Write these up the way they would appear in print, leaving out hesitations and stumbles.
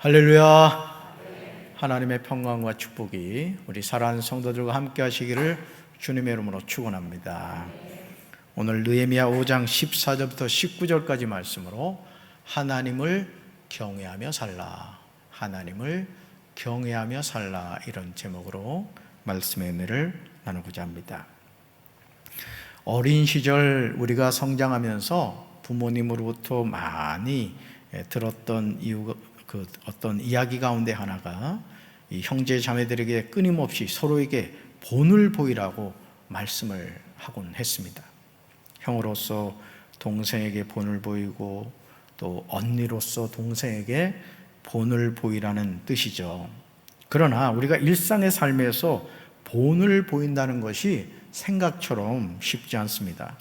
할렐루야. 하나님의 평강과 축복이 우리 사랑하는 성도들과 함께 하시기를 주님의 이름으로 축원합니다. 오늘 느헤미야 5장 14절부터 19절까지 말씀으로 하나님을 경외하며 살라, 하나님을 경외하며 살라, 이런 제목으로 말씀의 은혜를 나누고자 합니다. 어린 시절 우리가 성장하면서 부모님으로부터 많이 들었던 어떤 이야기 가운데 하나가 이 형제 자매들에게 끊임없이 서로에게 본을 보이라고 말씀을 하곤 했습니다. 형으로서 동생에게 본을 보이고 또 언니로서 동생에게 본을 보이라는 뜻이죠. 그러나 우리가 일상의 삶에서 본을 보인다는 것이 생각처럼 쉽지 않습니다.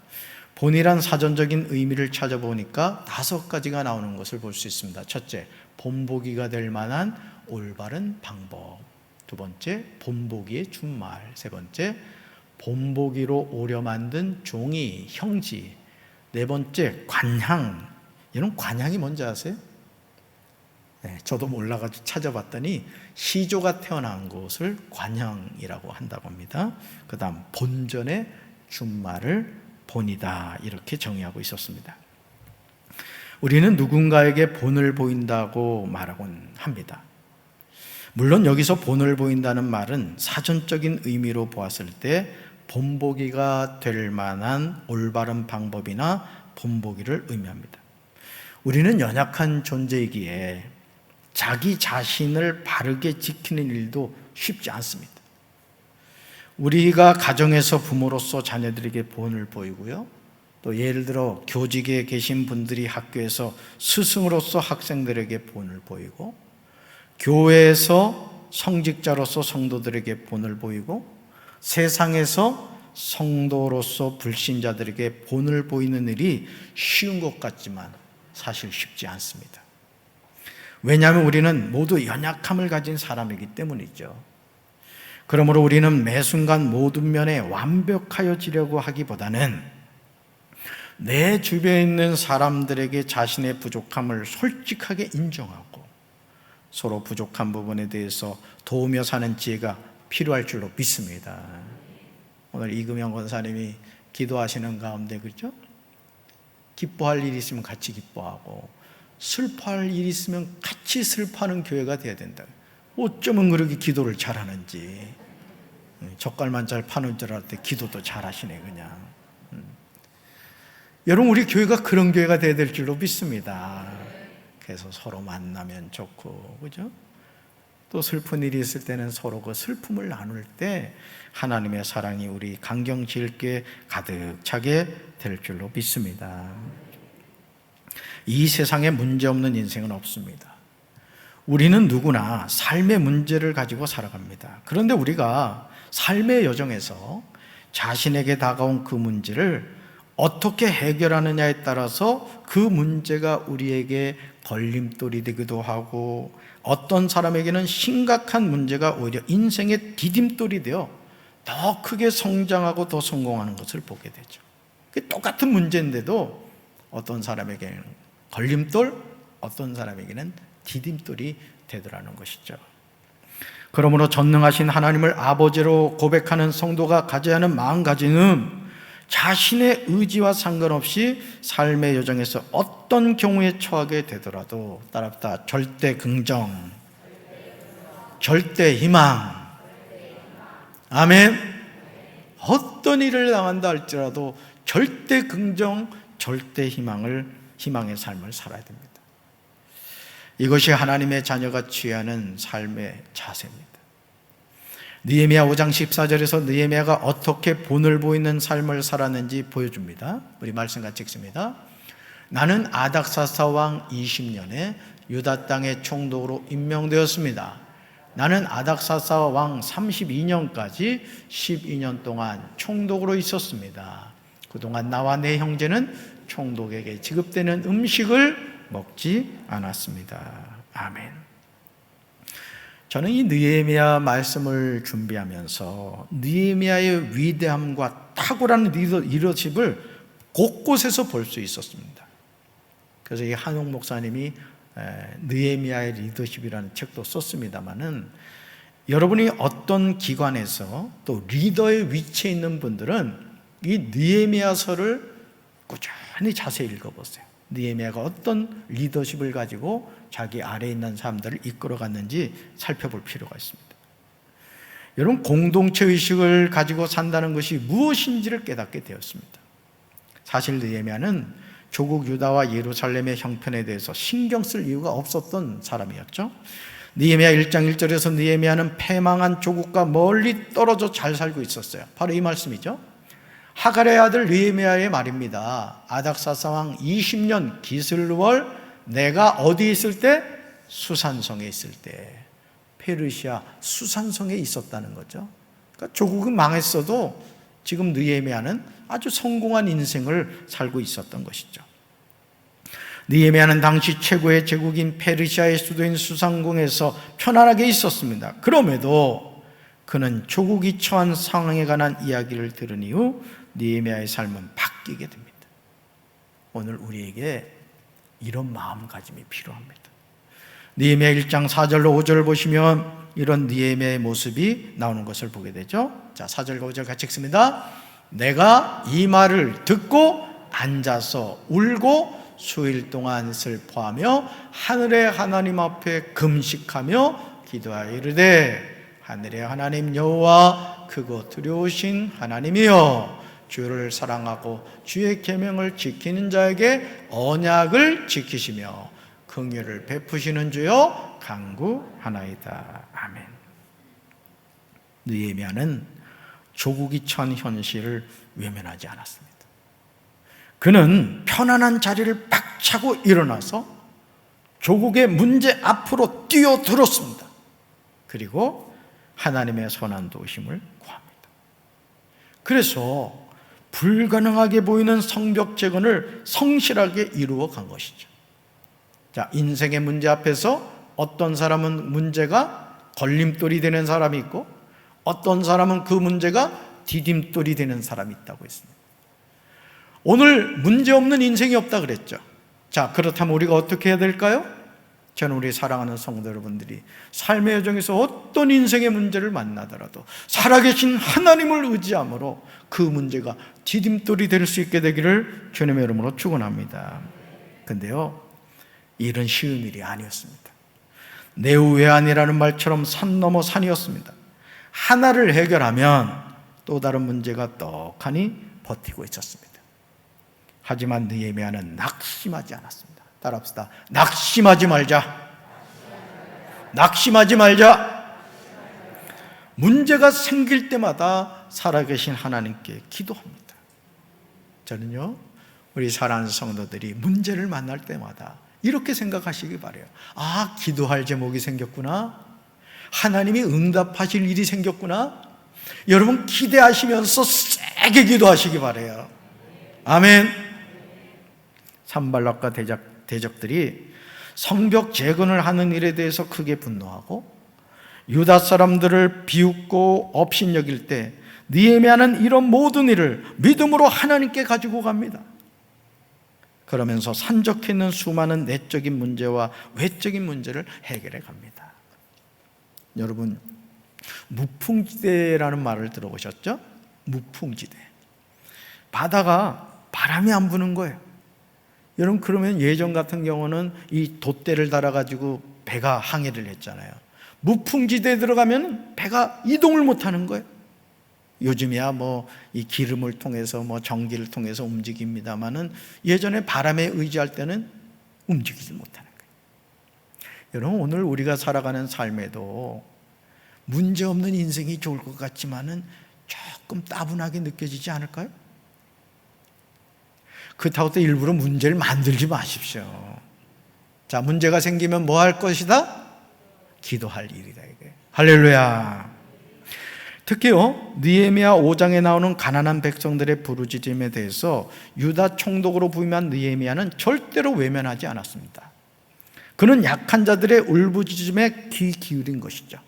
본이란 사전적인 의미를 찾아보니까 5가지가 나오는 것을 볼 수 있습니다. 첫째, 본보기가 될 만한 올바른 방법. 두 번째, 본보기의 준말. 세 번째, 본보기로 오려 만든 종이, 형지. 네 번째, 관향. 여러분, 관향이 뭔지 아세요? 네, 저도 몰라가지고 찾아봤더니 시조가 태어난 곳을 관향이라고 한다고 합니다. 그 다음, 본전의 준말을 본이다, 이렇게 정의하고 있었습니다. 우리는 누군가에게 본을 보인다고 말하곤 합니다. 물론 여기서 본을 보인다는 말은 사전적인 의미로 보았을 때 본보기가 될 만한 올바른 방법이나 본보기를 의미합니다. 우리는 연약한 존재이기에 자기 자신을 바르게 지키는 일도 쉽지 않습니다. 우리가 가정에서 부모로서 자녀들에게 본을 보이고요, 또 예를 들어 교직에 계신 분들이 학교에서 스승으로서 학생들에게 본을 보이고, 교회에서 성직자로서 성도들에게 본을 보이고, 세상에서 성도로서 불신자들에게 본을 보이는 일이 쉬운 것 같지만 사실 쉽지 않습니다. 왜냐하면 우리는 모두 연약함을 가진 사람이기 때문이죠. 그러므로 우리는 매 순간 모든 면에 완벽하여지려고 하기보다는 내 주변에 있는 사람들에게 자신의 부족함을 솔직하게 인정하고 서로 부족한 부분에 대해서 도우며 사는 지혜가 필요할 줄로 믿습니다. 오늘 이금영 권사님이 기도하시는 가운데, 그렇죠? 기뻐할 일이 있으면 같이 기뻐하고 슬퍼할 일이 있으면 같이 슬퍼하는 교회가 돼야 된다. 어쩌면 그렇게 기도를 잘하는지. 젓갈만 잘 파는 줄 알았더니 기도도 잘하시네 그냥. 여러분, 우리 교회가 그런 교회가 돼야 될 줄로 믿습니다. 그래서 서로 만나면 좋고, 그죠? 또 슬픈 일이 있을 때는 서로 그 슬픔을 나눌 때 하나님의 사랑이 우리 강경지을교회 가득 차게 될 줄로 믿습니다. 이 세상에 문제없는 인생은 없습니다. 우리는 누구나 삶의 문제를 가지고 살아갑니다. 그런데 우리가 삶의 여정에서 자신에게 다가온 그 문제를 어떻게 해결하느냐에 따라서 그 문제가 우리에게 걸림돌이 되기도 하고, 어떤 사람에게는 심각한 문제가 오히려 인생의 디딤돌이 되어 더 크게 성장하고 더 성공하는 것을 보게 되죠. 똑같은 문제인데도 어떤 사람에게는 걸림돌, 어떤 사람에게는 디딤돌이 되더라는 것이죠. 그러므로 전능하신 하나님을 아버지로 고백하는 성도가 가져야 하는 마음가짐은 자신의 의지와 상관없이 삶의 여정에서 어떤 경우에 처하게 되더라도 따라합시다. 절대 긍정, 절대 희망. 아멘. 어떤 일을 당한다 할지라도 절대 긍정, 절대 희망의 삶을 살아야 됩니다. 이것이 하나님의 자녀가 취하는 삶의 자세입니다. 느헤미야 5장 14절에서 느헤미야가 어떻게 본을 보이는 삶을 살았는지 보여줍니다. 우리 말씀 같이 읽습니다. 나는 아닥사스다 왕 20년에 유다 땅의 총독으로 임명되었습니다. 나는 아닥사스다 왕 32년까지 12년 동안 총독으로 있었습니다. 그동안 나와 내 형제는 총독에게 지급되는 음식을 먹지 않았습니다. 아멘. 저는 이 느헤미야 말씀을 준비하면서 느헤미야의 위대함과 탁월한 리더십을 곳곳에서 볼 수 있었습니다. 그래서 이 한옥 목사님이 느헤미야의 리더십이라는 책도 썼습니다마는, 여러분이 어떤 기관에서 또 리더의 위치에 있는 분들은 이 느헤미야서를 꾸준히 자세히 읽어보세요. 느헤미야가 어떤 리더십을 가지고 자기 아래에 있는 사람들을 이끌어갔는지 살펴볼 필요가 있습니다. 여러분, 공동체 의식을 가지고 산다는 것이 무엇인지를 깨닫게 되었습니다. 사실 느헤미야는 조국 유다와 예루살렘의 형편에 대해서 신경 쓸 이유가 없었던 사람이었죠. 느헤미야 1장 1절에서 느헤미야는 패망한 조국과 멀리 떨어져 잘 살고 있었어요. 바로 이 말씀이죠. 하갈의 아들 느헤미야의 말입니다. 아닥사스 왕 20년 기슬월, 내가 어디 있을 때? 수산성에 있을 때. 페르시아 수산성에 있었다는 거죠. 그러니까 조국은 망했어도 지금 느헤미야는 아주 성공한 인생을 살고 있었던 것이죠. 느헤미야는 당시 최고의 제국인 페르시아의 수도인 수산궁에서 편안하게 있었습니다. 그럼에도 그는 조국이 처한 상황에 관한 이야기를 들은 이후 느헤미야의 삶은 바뀌게 됩니다. 오늘 우리에게 이런 마음가짐이 필요합니다. 느헤미야 1장 4절로 5절을 보시면 이런 느헤미야의 모습이 나오는 것을 보게 되죠. 자, 4절과 5절 같이 읽습니다. 내가 이 말을 듣고 앉아서 울고 수일 동안 슬퍼하며 하늘의 하나님 앞에 금식하며 기도하여 이르되, 하늘의 하나님 여호와 크고 두려우신 하나님이여, 주를 사랑하고 주의 계명을 지키는 자에게 언약을 지키시며 긍휼을 베푸시는 주여 간구하나이다. 아멘. 느헤미야는 조국이 처한 현실을 외면하지 않았습니다. 그는 편안한 자리를 박차고 일어나서 조국의 문제 앞으로 뛰어들었습니다. 그리고 하나님의 선한 도우심을 구합니다. 그래서 불가능하게 보이는 성벽 재건을 성실하게 이루어 간 것이죠. 자, 인생의 문제 앞에서 어떤 사람은 문제가 걸림돌이 되는 사람이 있고 어떤 사람은 그 문제가 디딤돌이 되는 사람이 있다고 했습니다. 오늘 문제 없는 인생이 없다 그랬죠. 자, 그렇다면 우리가 어떻게 해야 될까요? 저는 우리 사랑하는 성도 여러분들이 삶의 여정에서 어떤 인생의 문제를 만나더라도 살아계신 하나님을 의지함으로 그 문제가 디딤돌이 될 수 있게 되기를 주님의 이름으로 축원합니다. 근데요, 일은 쉬운 일이 아니었습니다. 내우외환이라는 말처럼 산 넘어 산이었습니다. 하나를 해결하면 또 다른 문제가 떡하니 버티고 있었습니다. 하지만 느헤미야는 낙심하지 않았습니다. 따라합시다. 낙심하지 말자. 낙심하지 말자. 문제가 생길 때마다 살아계신 하나님께 기도합니다. 저는요, 우리 사랑하는 성도들이 문제를 만날 때마다 이렇게 생각하시기 바라요. 아, 기도할 제목이 생겼구나. 하나님이 응답하실 일이 생겼구나. 여러분 기대하시면서 세게 기도하시기 바라요. 아멘. 산발락과 대적들이 성벽 재건을 하는 일에 대해서 크게 분노하고 유다 사람들을 비웃고 업신여길 때 느헤미야는 이런 모든 일을 믿음으로 하나님께 가지고 갑니다. 그러면서 산적해 있는 수많은 내적인 문제와 외적인 문제를 해결해 갑니다. 여러분, 무풍지대라는 말을 들어보셨죠? 무풍지대. 바다가 바람이 안 부는 거예요. 여러분, 그러면 예전 같은 경우는 이 돛대를 달아가지고 배가 항해를 했잖아요. 무풍지대에 들어가면 배가 이동을 못 하는 거예요. 요즘이야 이 기름을 통해서 전기를 통해서 움직입니다만은 예전에 바람에 의지할 때는 움직이지 못하는 거예요. 여러분, 오늘 우리가 살아가는 삶에도 문제 없는 인생이 좋을 것 같지만은 조금 따분하게 느껴지지 않을까요? 그렇다고 또 일부러 문제를 만들지 마십시오. 자, 문제가 생기면 뭐 할 것이다? 기도할 일이다, 이게. 할렐루야. 특히요, 느헤미야 5장에 나오는 가난한 백성들의 부르짖음에 대해서 유다 총독으로 부임한 느헤미야는 절대로 외면하지 않았습니다. 그는 약한 자들의 울부짖음에 귀 기울인 것이죠.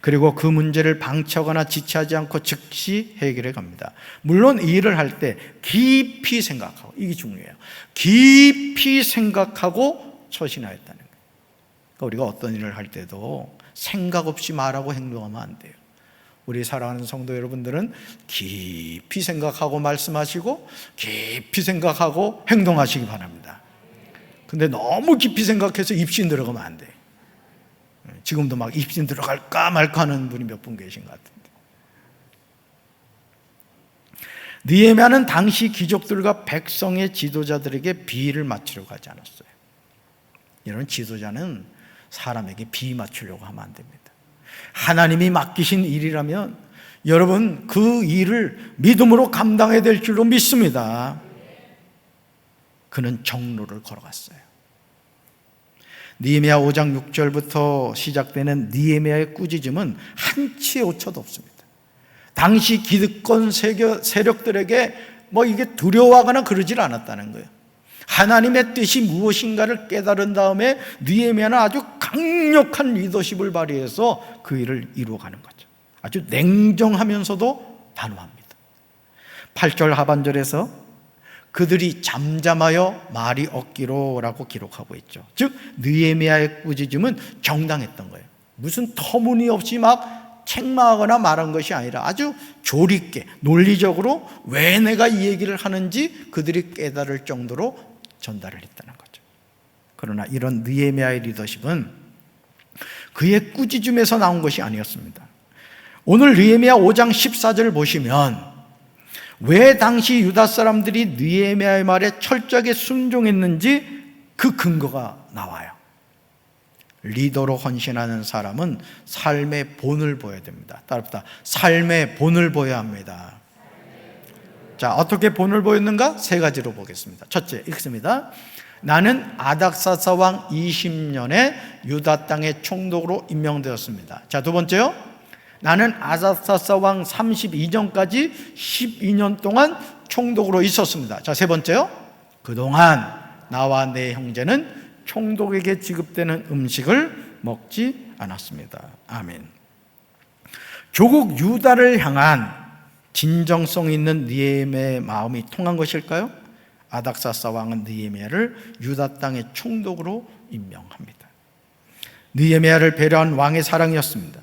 그리고 그 문제를 방치하거나 지체하지 않고 즉시 해결해 갑니다. 물론 이 일을 할 때 깊이 생각하고, 이게 중요해요. 깊이 생각하고 처신하였다는 거예요. 그러니까 우리가 어떤 일을 할 때도 생각 없이 말하고 행동하면 안 돼요. 우리 사랑하는 성도 여러분들은 깊이 생각하고 말씀하시고 깊이 생각하고 행동하시기 바랍니다. 근데 너무 깊이 생각해서 입신 들어가면 안 돼요. 지금도 막 입신 들어갈까 말까 하는 분이 몇 분 계신 것 같은데. 느헤미야는 당시 귀족들과 백성의 지도자들에게 비위를 맞추려고 하지 않았어요. 이런 지도자는 사람에게 비위 맞추려고 하면 안 됩니다. 하나님이 맡기신 일이라면 여러분 그 일을 믿음으로 감당해야 될 줄로 믿습니다. 그는 정로를 걸어갔어요. 느헤미야 5장 6절부터 시작되는 느헤미야의 꾸짖음은 한치의 오차도 없습니다. 당시 기득권 세력들에게 이게 두려워하거나 그러질 않았다는 거예요. 하나님의 뜻이 무엇인가를 깨달은 다음에 느헤미야는 아주 강력한 리더십을 발휘해서 그 일을 이루어가는 거죠. 아주 냉정하면서도 단호합니다. 8절 하반절에서 그들이 잠잠하여 말이 없기로라고 기록하고 있죠. 즉 느헤미야의 꾸짖음은 정당했던 거예요. 무슨 터무니없이 막 책망하거나 말한 것이 아니라 아주 조리 있게 논리적으로 왜 내가 이 얘기를 하는지 그들이 깨달을 정도로 전달을 했다는 거죠. 그러나 이런 느헤미야의 리더십은 그의 꾸짖음에서 나온 것이 아니었습니다. 오늘 느헤미야 5장 14절을 보시면 왜 당시 유다 사람들이 느헤미야의 말에 철저하게 순종했는지 그 근거가 나와요. 리더로 헌신하는 사람은 삶의 본을 보여야 됩니다. 따라합시다. 삶의 본을 보여야 합니다. 자, 어떻게 본을 보였는가? 세 가지로 보겠습니다. 첫째, 읽습니다. 나는 아닥사스 왕 20년에 유다 땅의 총독으로 임명되었습니다. 자, 두 번째요. 나는 아닥사스 왕 32년까지 12년 동안 총독으로 있었습니다. 자, 세 번째요. 그동안 나와 내 형제는 총독에게 지급되는 음식을 먹지 않았습니다. 아멘. 조국 유다를 향한 진정성 있는 느헤미야의 마음이 통한 것일까요? 아닥사스 왕은 느헤미야를 유다 땅의 총독으로 임명합니다. 느헤미야를 배려한 왕의 사랑이었습니다.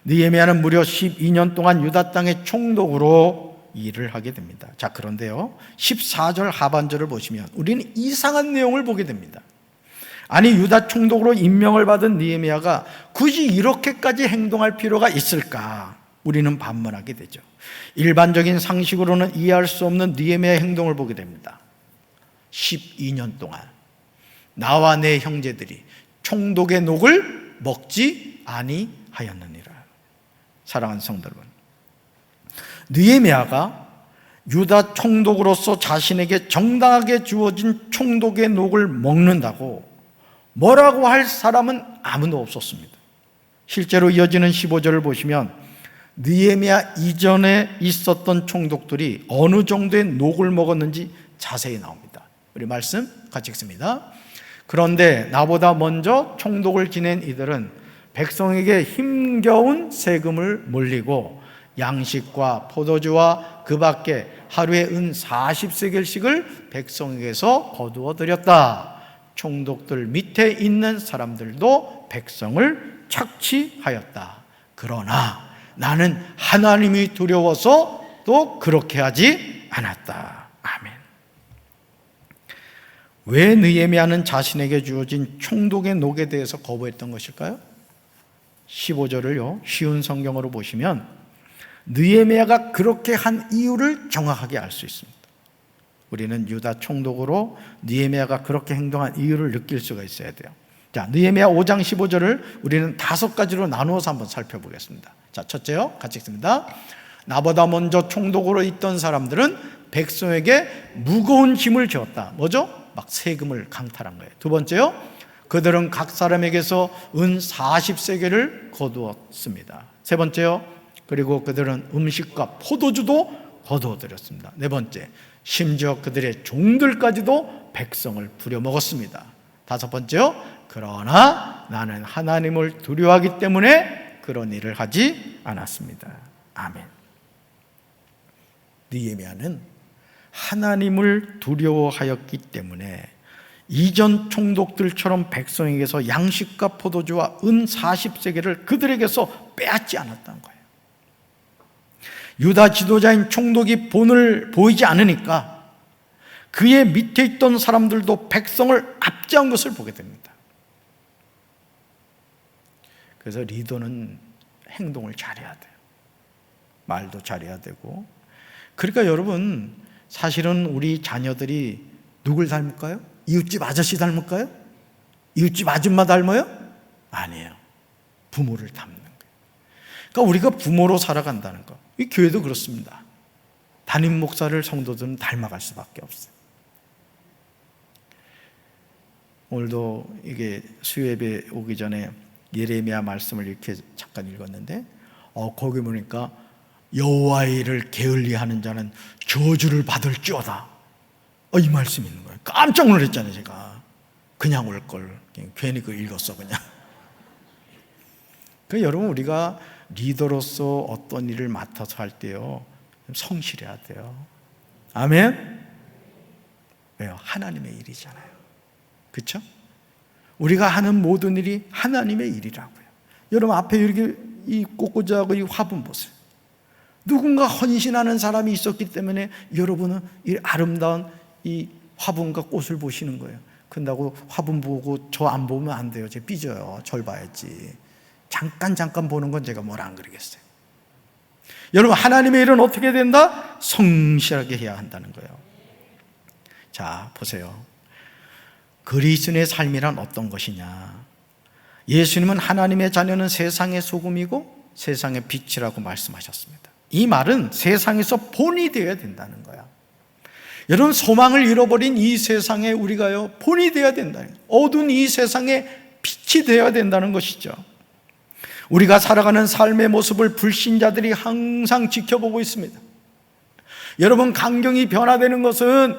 느헤미야는 무려 12년 동안 유다 땅의 총독으로 일을 하게 됩니다. 자, 그런데요 14절 하반절을 보시면 우리는 이상한 내용을 보게 됩니다. 아니 유다 총독으로 임명을 받은 느헤미야가 굳이 이렇게까지 행동할 필요가 있을까? 우리는 반문하게 되죠. 일반적인 상식으로는 이해할 수 없는 느헤미야의 행동을 보게 됩니다. 12년 동안 나와 내 형제들이 총독의 녹을 먹지 아니하였느니라. 사랑하는 성도 여러분, 느헤미야가 유다 총독으로서 자신에게 정당하게 주어진 총독의 녹을 먹는다고 뭐라고 할 사람은 아무도 없었습니다. 실제로 이어지는 15절을 보시면 느헤미야 이전에 있었던 총독들이 어느 정도의 녹을 먹었는지 자세히 나옵니다. 우리 말씀 같이 읽습니다. 그런데 나보다 먼저 총독을 지낸 이들은 백성에게 힘겨운 세금을 물리고 양식과 포도주와 그 밖에 하루에 은 40세겔씩을 백성에게서 거두어 드렸다. 총독들 밑에 있는 사람들도 백성을 착취하였다. 그러나 나는 하나님이 두려워서 또 그렇게 하지 않았다. 아멘. 왜 느헤미야는 자신에게 주어진 총독의 녹에 대해서 거부했던 것일까요? 15절을요 쉬운 성경으로 보시면 느헤미야가 그렇게 한 이유를 정확하게 알 수 있습니다. 우리는 유다 총독으로 느헤미야가 그렇게 행동한 이유를 느낄 수가 있어야 돼요. 자, 느헤미야 5장 15절을 우리는 5가지로 나누어서 한번 살펴보겠습니다. 자, 첫째요, 같이 읽습니다. 나보다 먼저 총독으로 있던 사람들은 백성에게 무거운 짐을 지었다. 뭐죠? 막 세금을 강탈한 거예요. 두 번째요, 그들은 각 사람에게서 은 40세겔을 거두었습니다. 세 번째요, 그리고 그들은 음식과 포도주도 거두어들였습니다. 네 번째, 심지어 그들의 종들까지도 백성을 부려먹었습니다. 다섯 번째요, 그러나 나는 하나님을 두려워하기 때문에 그런 일을 하지 않았습니다. 아멘. 느헤미야는 하나님을 두려워하였기 때문에 이전 총독들처럼 백성에게서 양식과 포도주와 은 40세겔을 그들에게서 빼앗지 않았다는 거예요. 유다 지도자인 총독이 본을 보이지 않으니까 그의 밑에 있던 사람들도 백성을 압제한 것을 보게 됩니다. 그래서 리더는 행동을 잘해야 돼요. 말도 잘해야 되고. 그러니까 여러분, 사실은 우리 자녀들이 누굴 닮을까요? 이웃집 아저씨 닮을까요? 이웃집 아줌마 닮아요? 아니에요. 부모를 닮는 거예요. 그러니까 우리가 부모로 살아간다는 거. 이 교회도 그렇습니다. 담임 목사를 성도들은 닮아갈 수밖에 없어요. 오늘도 이게 수요예배 오기 전에 예레미야 말씀을 이렇게 잠깐 읽었는데 거기 보니까 여호와의 일을 게을리하는 자는 저주를 받을지어다. 이 말씀이 있는 거예요. 깜짝 놀랐잖아요. 제가 그냥 올 걸 괜히 그 읽었어 그냥. 여러분, 우리가 리더로서 어떤 일을 맡아서 할 때요, 성실해야 돼요. 아멘. 왜요? 하나님의 일이잖아요. 그렇죠? 우리가 하는 모든 일이 하나님의 일이라고요. 여러분, 앞에 이렇게 이 꽃꽂이하고 이 화분 보세요. 누군가 헌신하는 사람이 있었기 때문에 여러분은 이 아름다운 이 화분과 꽃을 보시는 거예요. 근다고 화분 보고 저 안 보면 안 돼요. 제가 삐져요. 절 봐야지. 잠깐 보는 건 제가 뭐라 안 그러겠어요. 여러분, 하나님의 일은 어떻게 된다? 성실하게 해야 한다는 거예요. 자, 보세요. 그리스도인의 삶이란 어떤 것이냐? 예수님은 하나님의 자녀는 세상의 소금이고 세상의 빛이라고 말씀하셨습니다. 이 말은 세상에서 본이 되어야 된다는 거야. 여러분, 소망을 잃어버린 이 세상에 우리가요, 본이 되어야 된다는 거예요. 어두운 이 세상에 빛이 되어야 된다는 것이죠. 우리가 살아가는 삶의 모습을 불신자들이 항상 지켜보고 있습니다. 여러분, 강경이 변화되는 것은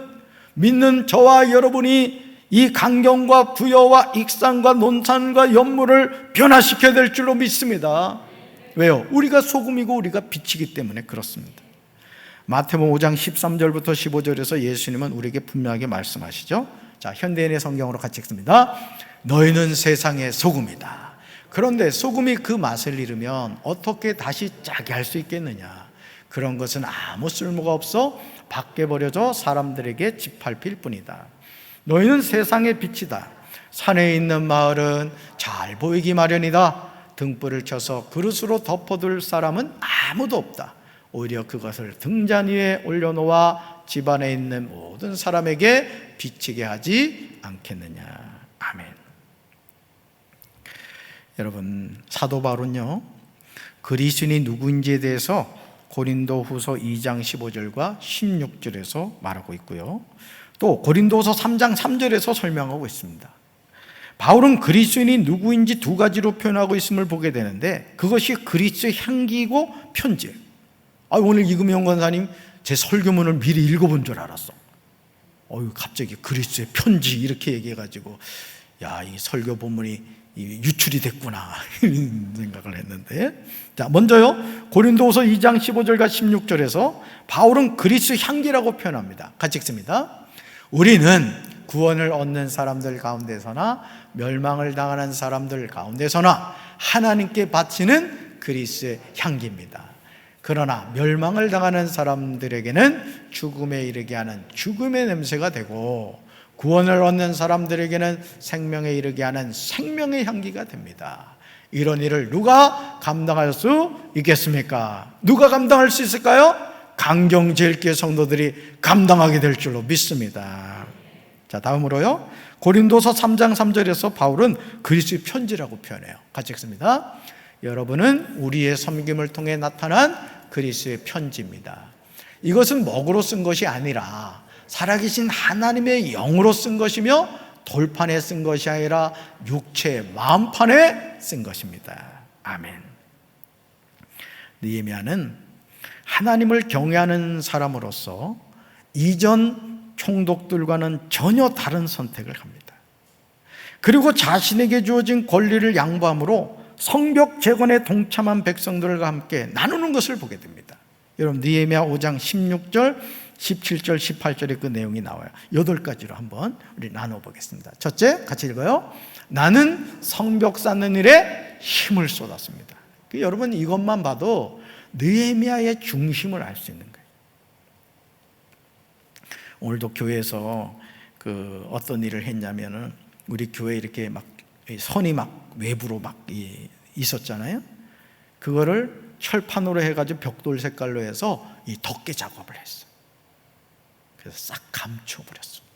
믿는 저와 여러분이 이 강경과 부여와 익산과 논산과 연물을 변화시켜야 될 줄로 믿습니다. 왜요? 우리가 소금이고 우리가 빛이기 때문에 그렇습니다. 마태복음 5장 13절부터 15절에서 예수님은 우리에게 분명하게 말씀하시죠. 자, 현대인의 성경으로 같이 읽습니다. 너희는 세상의 소금이다. 그런데 소금이 그 맛을 잃으면 어떻게 다시 짜게 할 수 있겠느냐? 그런 것은 아무 쓸모가 없어 밖에 버려져 사람들에게 짓밟힐 뿐이다. 너희는 세상의 빛이다. 산에 있는 마을은 잘 보이기 마련이다. 등불을 켜서 그릇으로 덮어둘 사람은 아무도 없다. 오히려 그것을 등잔 위에 올려놓아 집안에 있는 모든 사람에게 비치게 하지 않겠느냐. 아멘. 여러분, 사도 바울은요, 그리스도인이 누구인지에 대해서 고린도후서 2장 15절과 16절에서 말하고 있고요, 또 고린도서 3장 3절에서 설명하고 있습니다. 바울은 그리스도인이 누구인지 두 가지로 표현하고 있음을 보게 되는데, 그것이 그리스도의 향기이고 편지예요. 오늘 이금영 권사님 제 설교문을 미리 읽어본 줄 알았어. 갑자기 그리스도의 편지 이렇게 얘기해가지고, 야, 이 설교 본문이 유출이 됐구나 이런 생각을 했는데, 자, 먼저요, 고린도후서 2장 15절과 16절에서 바울은 그리스도의 향기라고 표현합니다. 같이 읽습니다. 우리는 구원을 얻는 사람들 가운데서나 멸망을 당하는 사람들 가운데서나 하나님께 바치는 그리스도의 향기입니다. 그러나 멸망을 당하는 사람들에게는 죽음에 이르게 하는 죽음의 냄새가 되고, 구원을 얻는 사람들에게는 생명에 이르게 하는 생명의 향기가 됩니다. 이런 일을 누가 감당할 수 있겠습니까? 누가 감당할 수 있을까요? 강경제일교회 성도들이 감당하게 될 줄로 믿습니다. 자, 다음으로요, 고린도서 3장 3절에서 바울은 그리스도의 편지라고 표현해요. 같이 읽습니다. 여러분은 우리의 섬김을 통해 나타난 그리스도의 편지입니다. 이것은 먹으로 쓴 것이 아니라 살아계신 하나님의 영으로 쓴 것이며, 돌판에 쓴 것이 아니라 육체의 마음판에 쓴 것입니다. 아멘. 느헤미야는 하나님을 경외하는 사람으로서 이전 총독들과는 전혀 다른 선택을 합니다. 그리고 자신에게 주어진 권리를 양보함으로 성벽 재건에 동참한 백성들과 함께 나누는 것을 보게 됩니다. 여러분, 느헤미야 5장 16절 17절, 18절에 그 내용이 나와요. 8가지로 한번 우리 나눠보겠습니다. 첫째, 같이 읽어요. 나는 성벽 쌓는 일에 힘을 쏟았습니다. 여러분, 이것만 봐도 느헤미야의 중심을 알 수 있는 거예요. 오늘도 교회에서 어떤 일을 했냐면은, 우리 교회 이렇게 막 선이 막 외부로 막 있었잖아요. 그거를 철판으로 해가지고 벽돌 색깔로 해서 이 덮개 작업을 했어요. 그래서 싹 감춰버렸습니다.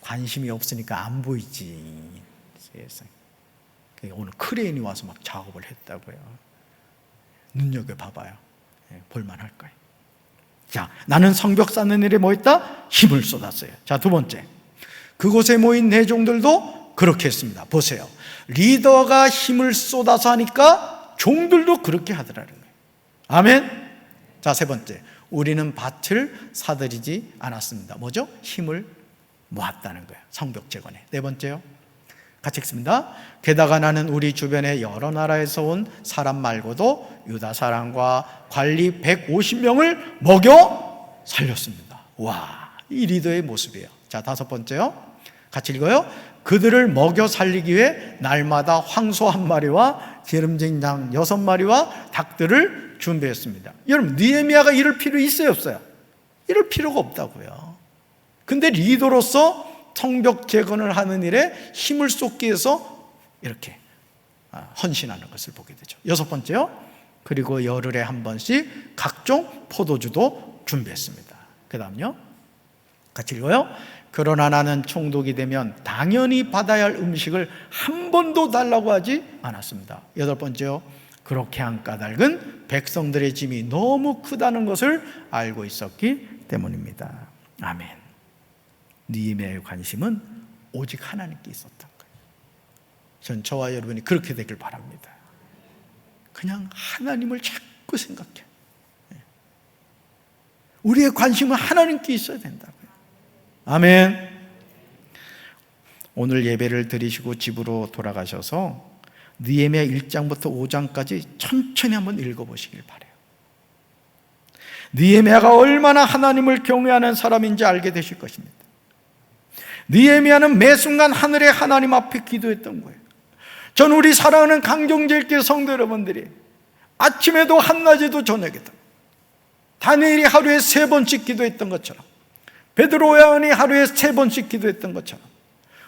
관심이 없으니까 안 보이지. 세상에. 오늘 크레인이 와서 막 작업을 했다고요. 눈여겨봐봐요. 볼만할 거예요. 자, 나는 성벽 쌓는 일에 뭐 했다? 힘을 쏟았어요. 자, 두 번째, 그곳에 모인 내종들도 그렇게 했습니다. 보세요. 리더가 힘을 쏟아서 하니까 종들도 그렇게 하더라는 거예요. 아멘. 자, 세 번째, 우리는 밭을 사들이지 않았습니다. 뭐죠? 힘을 모았다는 거예요. 성벽 재건에. 네 번째요, 같이 읽습니다. 게다가 나는 우리 주변의 여러 나라에서 온 사람 말고도 유다 사람과 관리 150명을 먹여 살렸습니다. 와, 이 리더의 모습이에요. 자, 다섯 번째요, 같이 읽어요. 그들을 먹여 살리기 위해 날마다 황소 1마리와 기름진 양 6마리와 닭들을 준비했습니다. 여러분, 느헤미야가 이럴 필요 있어요, 없어요? 이럴 필요가 없다고요. 근데 리더로서 성벽 재건을 하는 일에 힘을 쏟기 위해서 이렇게 헌신하는 것을 보게 되죠. 여섯 번째요, 그리고 열흘에 한 번씩 각종 포도주도 준비했습니다. 그 다음요, 같이 읽어요. 그러나 나는 총독이 되면 당연히 받아야 할 음식을 한 번도 달라고 하지 않았습니다. 여덟 번째요, 그렇게 한 까닭은 백성들의 짐이 너무 크다는 것을 알고 있었기 때문입니다. 아멘. 느헤미야의 관심은 오직 하나님께 있었던 거예요. 전 저와 여러분이 그렇게 되길 바랍니다. 그냥 하나님을 자꾸 생각해요. 우리의 관심은 하나님께 있어야 된다고요. 아멘. 오늘 예배를 드리시고 집으로 돌아가셔서 느헤미야 1장부터 5장까지 천천히 한번 읽어보시길 바라요. 느헤미야가 얼마나 하나님을 경외하는 사람인지 알게 되실 것입니다. 느헤미야는 매 순간 하늘의 하나님 앞에 기도했던 거예요. 전 우리 사랑하는 강경제일교회 성도 여러분들이 아침에도 한낮에도 저녁에도 다니엘이 하루에 3번씩 기도했던 것처럼, 베드로 요한이 하루에 3번씩 기도했던 것처럼,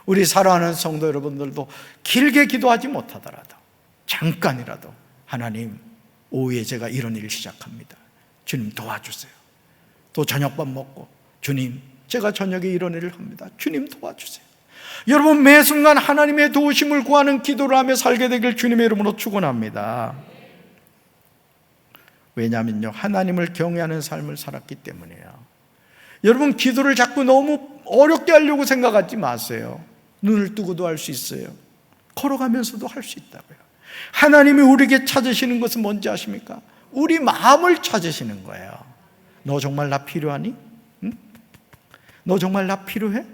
우리 사랑하는 성도 여러분들도 길게 기도하지 못하더라도 잠깐이라도 하나님, 오후에 제가 이런 일을 시작합니다. 주님 도와주세요. 또 저녁밥 먹고 주님, 제가 저녁에 이런 일을 합니다. 주님 도와주세요. 여러분, 매 순간 하나님의 도우심을 구하는 기도를 하며 살게 되길 주님의 이름으로 축원합니다. 왜냐하면요, 하나님을 경외하는 삶을 살았기 때문이에요. 여러분, 기도를 자꾸 너무 어렵게 하려고 생각하지 마세요. 눈을 뜨고도 할 수 있어요. 걸어가면서도 할 수 있다고요. 하나님이 우리에게 찾으시는 것은 뭔지 아십니까? 우리 마음을 찾으시는 거예요. 너 정말 나 필요하니? 응? 너 정말 나 필요해?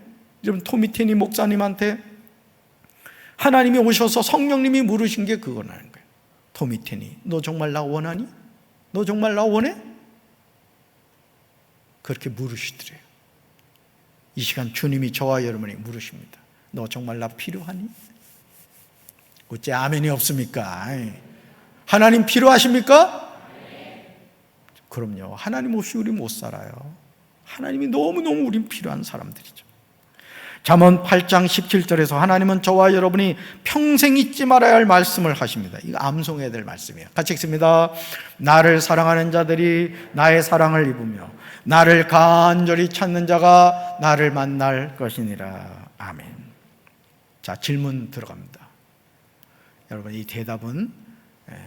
여러분, 토미테니 목사님한테 하나님이 오셔서 성령님이 물으신 게 그거라는 거예요. 토미테니, 너 정말 나 원하니? 너 정말 나 원해? 그렇게 물으시더래요. 이 시간 주님이 저와 여러분이 물으십니다. 너 정말 나 필요하니? 어째 아멘이 없습니까? 하나님 필요하십니까? 그럼요. 하나님 없이 우리 못 살아요. 하나님이 너무너무 우린 필요한 사람들이죠. 잠언 8장 17절에서 하나님은 저와 여러분이 평생 잊지 말아야 할 말씀을 하십니다. 이거 암송해야 될 말씀이에요. 같이 읽습니다. 나를 사랑하는 자들이 나의 사랑을 입으며 나를 간절히 찾는 자가 나를 만날 것이니라. 아멘. 자, 질문 들어갑니다. 여러분, 이 대답은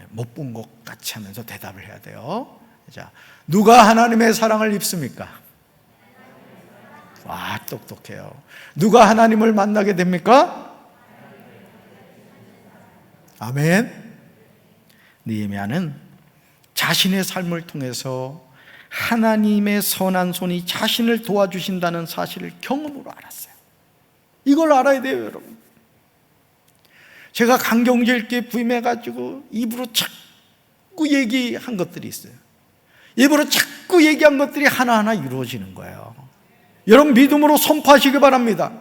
못 본 것 같이 하면서 대답을 해야 돼요. 자, 누가 하나님의 사랑을 입습니까? 와, 똑똑해요. 누가 하나님을 만나게 됩니까? 아멘. 느헤미야는 자신의 삶을 통해서 하나님의 선한 손이 자신을 도와주신다는 사실을 경험으로 알았어요. 이걸 알아야 돼요, 여러분. 제가 강경제일교회 부임해가지고 입으로 자꾸 얘기한 것들이 있어요. 입으로 자꾸 자꾸 얘기한 것들이 하나하나 이루어지는 거예요. 여러분 믿음으로 선포하시기 바랍니다.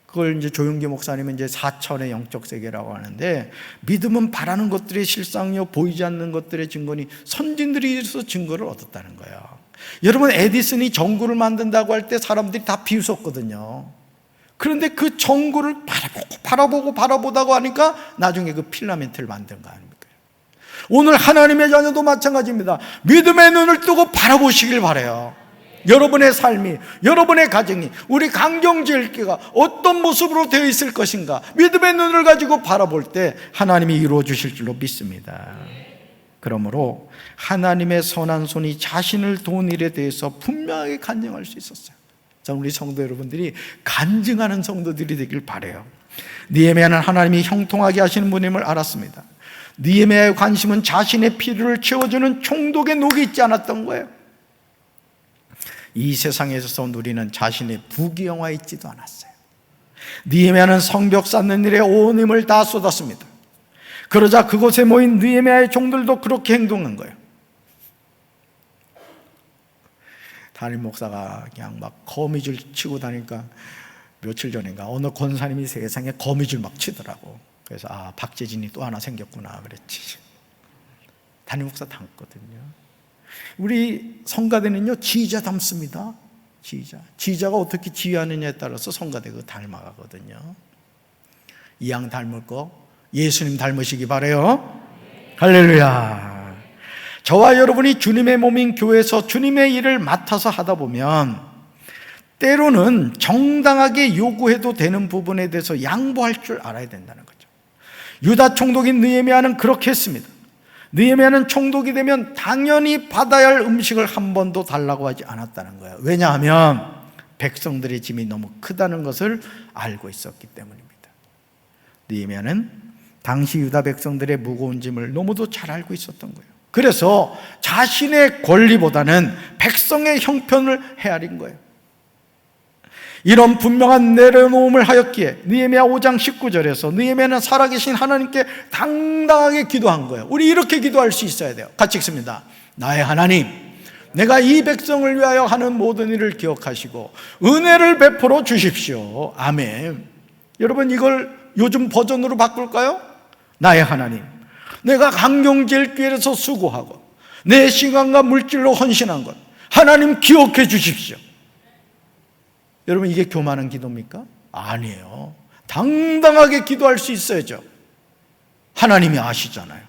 그걸 이제 조용기 목사님은 이제 4차원의 영적 세계라고 하는데, 믿음은 바라는 것들의 실상이요 보이지 않는 것들의 증거니 선진들이 증거를 얻었다는 거예요. 여러분 에디슨이 전구를 만든다고 할 때 사람들이 다 비웃었거든요. 그런데 그 전구를 바라보다고 하니까 나중에 그 필라멘트를 만든 거 아닙니까? 오늘 하나님의 자녀도 마찬가지입니다. 믿음의 눈을 뜨고 바라보시길 바라요. 여러분의 삶이, 여러분의 가정이, 우리 강경제일교가 어떤 모습으로 되어 있을 것인가, 믿음의 눈을 가지고 바라볼 때 하나님이 이루어 주실 줄로 믿습니다. 그러므로 하나님의 선한 손이 자신을 도운 일에 대해서 분명하게 간증할 수 있었어요. 저는 우리 성도 여러분들이 간증하는 성도들이 되길 바라요. 느헤미야는 하나님이 형통하게 하시는 분임을 알았습니다. 느헤미야의 관심은 자신의 필요를 채워주는 총독의 녹이 있지 않았던 거예요. 이 세상에서 누리는 자신의 부귀영화에 있지도 않았어요. 느헤미야는 성벽 쌓는 일에 온 힘을 다 쏟았습니다. 그러자 그곳에 모인 느헤미야의 종들도 그렇게 행동한 거예요. 담임 목사가 그냥 막 거미줄 치고 다니까 며칠 전인가 어느 권사님이 세상에 거미줄 막 치더라고. 그래서 박재진이 또 하나 생겼구나 그랬지. 담임 목사 닮거든요. 우리 성가대는요 지휘자 닮습니다. 지휘자가 어떻게 지휘하느냐에 따라서 성가대가 닮아가거든요. 이양 닮을 거 예수님 닮으시기 바라요. 할렐루야. 저와 여러분이 주님의 몸인 교회에서 주님의 일을 맡아서 하다 보면 때로는 정당하게 요구해도 되는 부분에 대해서 양보할 줄 알아야 된다는 거죠. 유다 총독인 느헤미야는 그렇게 했습니다. 느헤미야는 총독이 되면 당연히 받아야 할 음식을 한 번도 달라고 하지 않았다는 거예요. 왜냐하면 백성들의 짐이 너무 크다는 것을 알고 있었기 때문입니다. 느헤미야는 당시 유다 백성들의 무거운 짐을 너무도 잘 알고 있었던 거예요. 그래서 자신의 권리보다는 백성의 형편을 헤아린 거예요. 이런 분명한 내려놓음을 하였기에 느헤미야 5장 19절에서 느헤미야는 살아계신 하나님께 당당하게 기도한 거예요. 우리 이렇게 기도할 수 있어야 돼요. 같이 읽습니다. 나의 하나님, 내가 이 백성을 위하여 하는 모든 일을 기억하시고 은혜를 베풀어 주십시오. 아멘. 여러분 이걸 요즘 버전으로 바꿀까요? 나의 하나님, 내가 강경제일교회에서 수고하고 내 시간과 물질로 헌신한 것 하나님 기억해 주십시오. 여러분 이게 교만한 기도입니까? 아니에요. 당당하게 기도할 수 있어야죠. 하나님이 아시잖아요.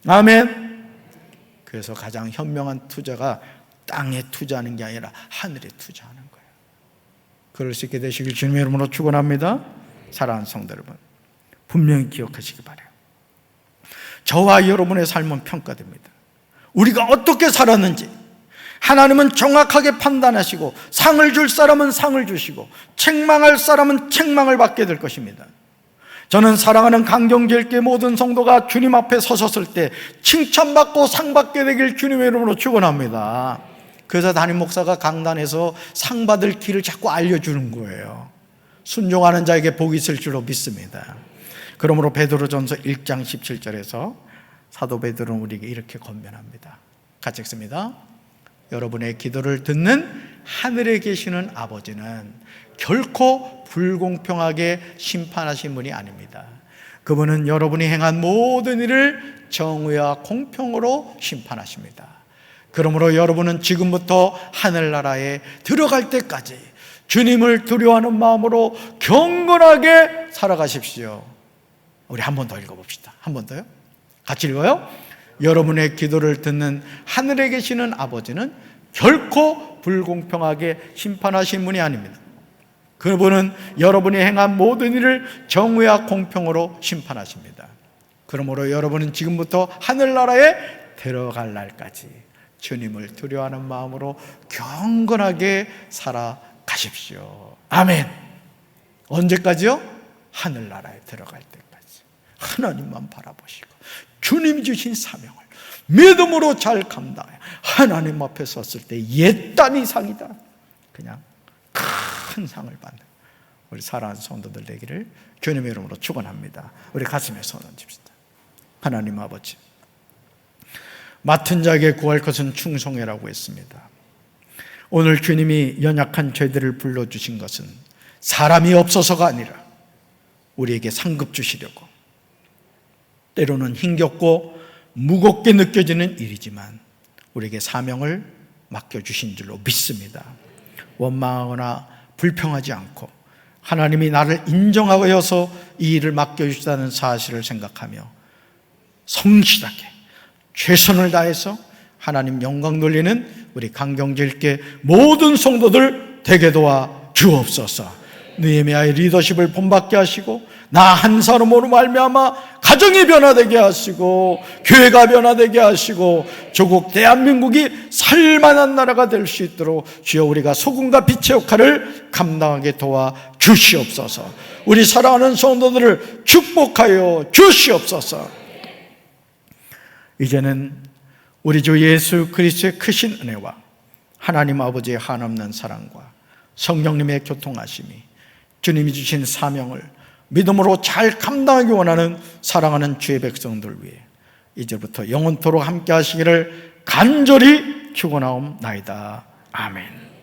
아멘. 그래서 가장 현명한 투자가 땅에 투자하는 게 아니라 하늘에 투자하는 거예요. 그럴 수 있게 되시길 주님의 이름으로 축원합니다. 사랑하는 성도 여러분, 분명히 기억하시기 바라요. 저와 여러분의 삶은 평가됩니다. 우리가 어떻게 살았는지 하나님은 정확하게 판단하시고 상을 줄 사람은 상을 주시고 책망할 사람은 책망을 받게 될 것입니다. 저는 사랑하는 강경제일교회 모든 성도가 주님 앞에 서셨을 때 칭찬받고 상 받게 되길 주님의 이름으로 축원합니다. 그래서 담임 목사가 강단에서 상 받을 길을 자꾸 알려주는 거예요. 순종하는 자에게 복이 있을 줄로 믿습니다. 그러므로 베드로전서 1장 17절에서 사도 베드로는 우리에게 이렇게 권면합니다. 같이 읽습니다. 여러분의 기도를 듣는 하늘에 계시는 아버지는 결코 불공평하게 심판하신 분이 아닙니다. 그분은 여러분이 행한 모든 일을 정의와 공평으로 심판하십니다. 그러므로 여러분은 지금부터 하늘나라에 들어갈 때까지 주님을 두려워하는 마음으로 경건하게 살아가십시오. 우리 한 번 더 읽어봅시다. 한 번 더요? 같이 읽어요. 여러분의 기도를 듣는 하늘에 계시는 아버지는 결코 불공평하게 심판하신 분이 아닙니다. 그분은 여러분이 행한 모든 일을 정의와 공평으로 심판하십니다. 그러므로 여러분은 지금부터 하늘나라에 들어갈 날까지 주님을 두려워하는 마음으로 경건하게 살아가십시오. 아멘. 언제까지요? 하늘나라에 들어갈 때까지 하나님만 바라보시고 주님 주신 사명을 믿음으로 잘 감당해 하나님 앞에 섰을 때 옛단 이상이다 그냥 큰 상을 받는 우리 사랑하는 성도들 되기를 주님의 이름으로 축원합니다. 우리 가슴에 손 얹읍시다. 하나님 아버지, 맡은 자에게 구할 것은 충성이라고 했습니다. 오늘 주님이 연약한 죄들을 불러주신 것은 사람이 없어서가 아니라 우리에게 상급 주시려고, 때로는 힘겹고 무겁게 느껴지는 일이지만 우리에게 사명을 맡겨주신 줄로 믿습니다. 원망하거나 불평하지 않고 하나님이 나를 인정하여서 이 일을 맡겨주셨다는 사실을 생각하며 성실하게 최선을 다해서 하나님 영광 돌리는 우리 강경제일교회 모든 성도들 되게 도와 주옵소서. 느헤미야의 리더십을 본받게 하시고 나 한 사람으로 말미암아 가정이 변화되게 하시고 교회가 변화되게 하시고 조국 대한민국이 살만한 나라가 될 수 있도록 주여 우리가 소금과 빛의 역할을 감당하게 도와 주시옵소서. 우리 사랑하는 성도들을 축복하여 주시옵소서. 이제는 우리 주 예수 그리스도의 크신 은혜와 하나님 아버지의 한없는 사랑과 성령님의 교통하심이 주님이 주신 사명을 믿음으로 잘 감당하기 원하는 사랑하는 주의 백성들 위해 이제부터 영원토록 함께 하시기를 간절히 축원하옵나이다. 아멘.